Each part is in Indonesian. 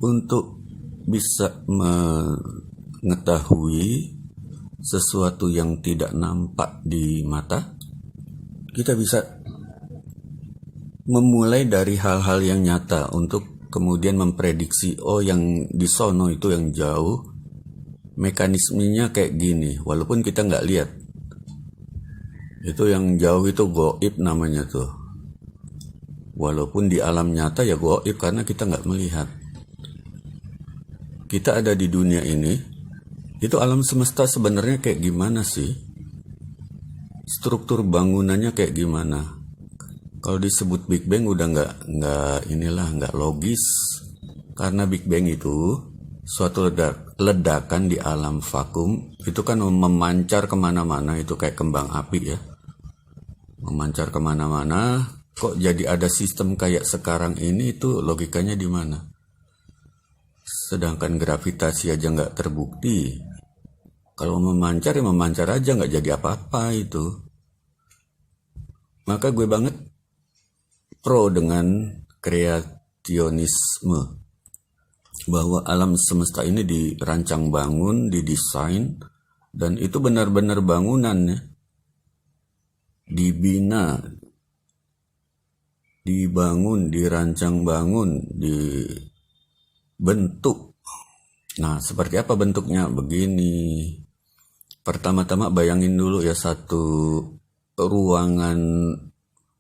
Untuk bisa mengetahui sesuatu yang tidak nampak di mata, kita bisa memulai dari hal-hal yang nyata untuk kemudian memprediksi, oh yang di sono itu yang jauh, mekanismenya kayak gini, walaupun kita nggak lihat. Itu yang jauh itu goib namanya tuh. Walaupun di alam nyata ya goib karena kita nggak melihat. Kita ada di dunia ini, itu alam semesta sebenarnya kayak gimana sih? Struktur bangunannya kayak gimana? Kalau disebut Big Bang udah nggak logis, karena Big Bang itu suatu ledakan di alam vakum, itu kan memancar kemana-mana, itu kayak kembang api ya, memancar kemana-mana. Kok jadi ada sistem kayak sekarang ini, itu logikanya di mana? Sedangkan gravitasi aja nggak terbukti. Kalau memancar ya memancar aja, nggak jadi apa-apa itu. Maka gue banget pro dengan kreasionisme, bahwa alam semesta ini dirancang bangun, didesain, dan itu benar-benar bangunannya dibina, dibangun, dirancang bangun, bentuk. Nah, seperti apa bentuknya? Begini. Pertama-tama bayangin dulu ya, satu ruangan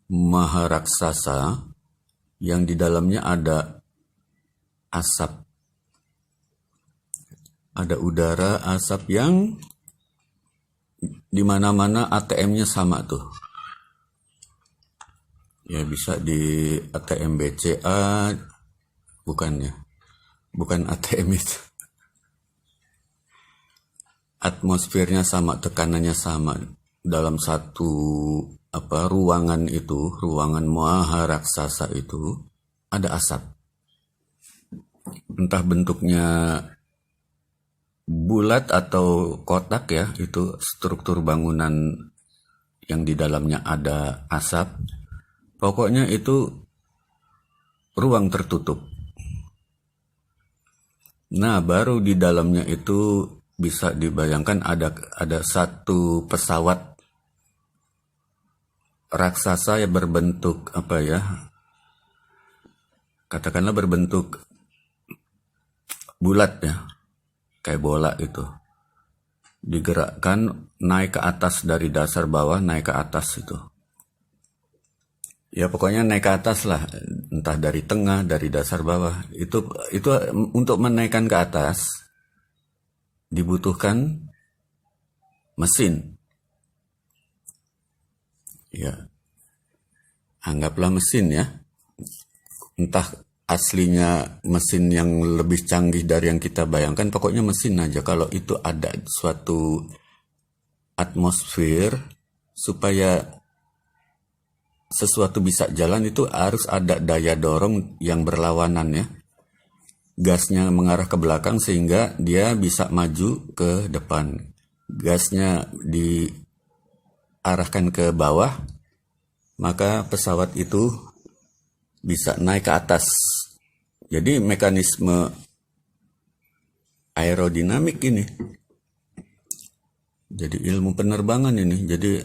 maharaksasa yang di dalamnya ada asap. Ada udara, asap yang di mana-mana ATM-nya sama tuh. Ya bisa di ATM BCA, bukan ATM itu. Atmosfernya sama, tekanannya sama. Dalam satu ruangan itu, ruangan maharaksasa itu ada asap. Entah bentuknya bulat atau kotak ya, itu struktur bangunan yang di dalamnya ada asap. Pokoknya itu ruang tertutup. Nah, baru di dalamnya itu bisa dibayangkan ada satu pesawat raksasa yang berbentuk katakanlah berbentuk bulat ya, kayak bola itu. Digerakkan naik ke atas dari dasar bawah, naik ke atas itu. Ya pokoknya naik ke atas lah, entah dari tengah, dari dasar bawah. Itu untuk menaikkan ke atas dibutuhkan mesin. Ya, anggaplah mesin ya. Entah aslinya mesin yang lebih canggih dari yang kita bayangkan, pokoknya mesin aja. Kalau itu ada suatu atmosfer, supaya sesuatu bisa jalan itu harus ada daya dorong yang berlawanan ya. Gasnya mengarah ke belakang sehingga dia bisa maju ke depan. Gasnya diarahkan ke bawah, maka pesawat itu bisa naik ke atas. Jadi mekanisme aerodinamik ini. Jadi ilmu penerbangan ini. Jadi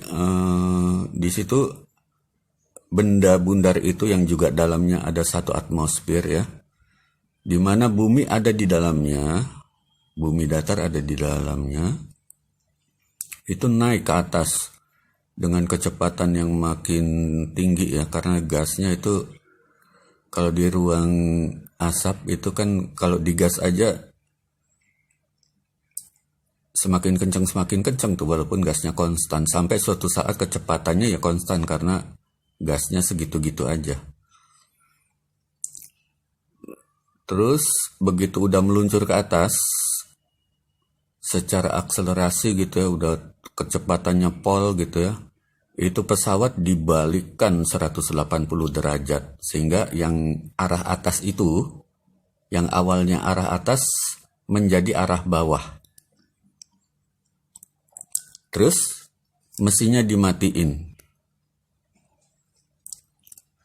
di situ benda bundar itu yang juga dalamnya ada satu atmosfer ya, di mana bumi ada di dalamnya, bumi datar ada di dalamnya, itu naik ke atas dengan kecepatan yang makin tinggi ya, karena gasnya itu kalau di ruang asap itu kan kalau digas aja semakin kencang tuh, walaupun gasnya konstan, sampai suatu saat kecepatannya ya konstan karena gasnya segitu-gitu aja. Terus begitu udah meluncur ke atas secara akselerasi gitu ya, udah kecepatannya pol gitu ya, itu pesawat dibalikkan 180 derajat sehingga yang arah atas itu, yang awalnya arah atas menjadi arah bawah. Terus mesinnya dimatiin.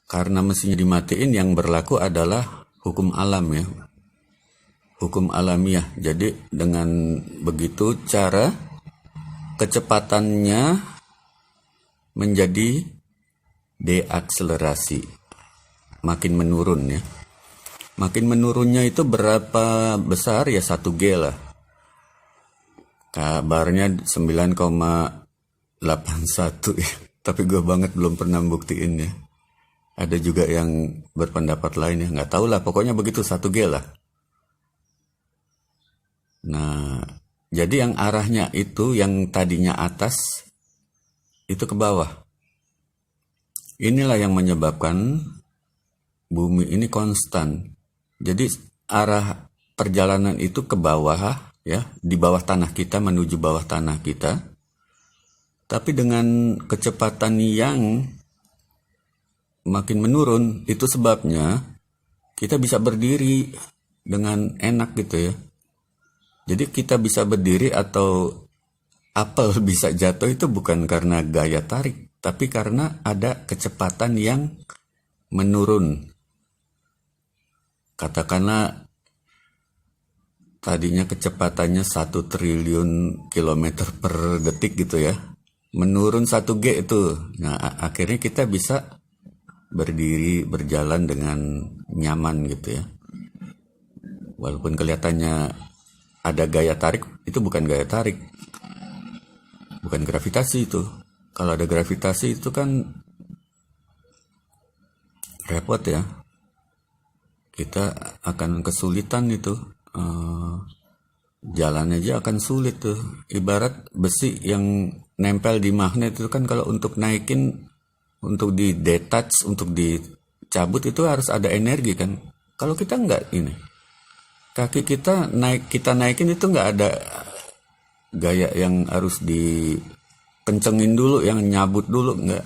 Karena mesinnya dimatiin, yang berlaku adalah hukum alam ya. hukum alamiah. Jadi dengan begitu cara kecepatannya menjadi deakselerasi, makin menurun ya. Makin menurunnya itu berapa besar ya, 1G lah. Kabarnya 9,81 ya. Tapi gue banget belum pernah buktiin ya. Ada juga yang berpendapat lain ya, nggak tahu lah. Pokoknya begitu, 1G lah. Nah, jadi yang arahnya itu yang tadinya atas itu ke bawah. Inilah yang menyebabkan bumi ini konstan. Jadi arah perjalanan itu ke bawah ya, di bawah tanah kita menuju bawah tanah kita. Tapi dengan kecepatan yang makin menurun, itu sebabnya kita bisa berdiri dengan enak gitu ya. Jadi kita bisa berdiri atau apel bisa jatuh itu bukan karena gaya tarik, tapi karena ada kecepatan yang menurun. Katakanlah tadinya kecepatannya 1 triliun kilometer per detik gitu ya. Menurun 1G itu. Nah, akhirnya kita bisa berdiri, berjalan dengan nyaman gitu ya. Walaupun kelihatannya ada gaya tarik, itu bukan gaya tarik. Bukan gravitasi itu. Kalau ada gravitasi itu kan repot ya. Kita akan kesulitan itu. Jalan aja akan sulit tuh. Ibarat besi yang nempel di magnet itu kan, kalau untuk naikin, untuk di detach, untuk dicabut itu harus ada energi kan. Kalau kita enggak ini, kaki kita naikin itu enggak ada gaya yang harus dikencengin dulu, yang nyabut dulu, enggak.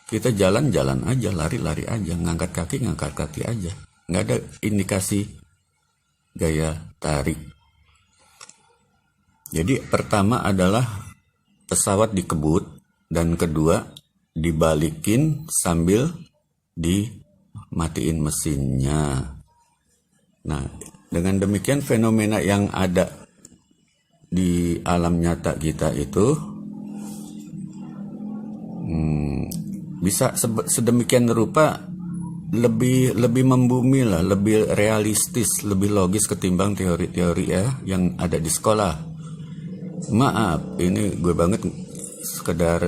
Kita jalan-jalan aja, lari-lari aja, ngangkat kaki aja. Enggak ada indikasi gaya tarik. Jadi pertama adalah pesawat dikebut, dan kedua dibalikin sambil dimatiin mesinnya. Nah, dengan demikian fenomena yang ada di alam nyata kita itu bisa sedemikian rupa lebih membumi lah, lebih realistis, lebih logis ketimbang teori-teori ya yang ada di sekolah. Maaf, ini gue banget sekedar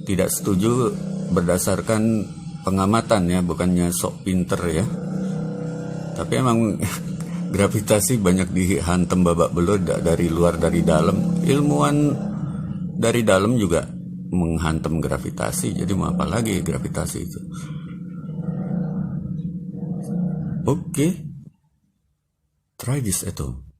tidak setuju berdasarkan pengamatan ya, bukannya sok pinter ya. Tapi emang gravitasi banyak dihantam babak belur dari luar, dari dalam. Ilmuwan dari dalam juga menghantam gravitasi. Jadi mau apa lagi gravitasi itu? Oke. Try this at home.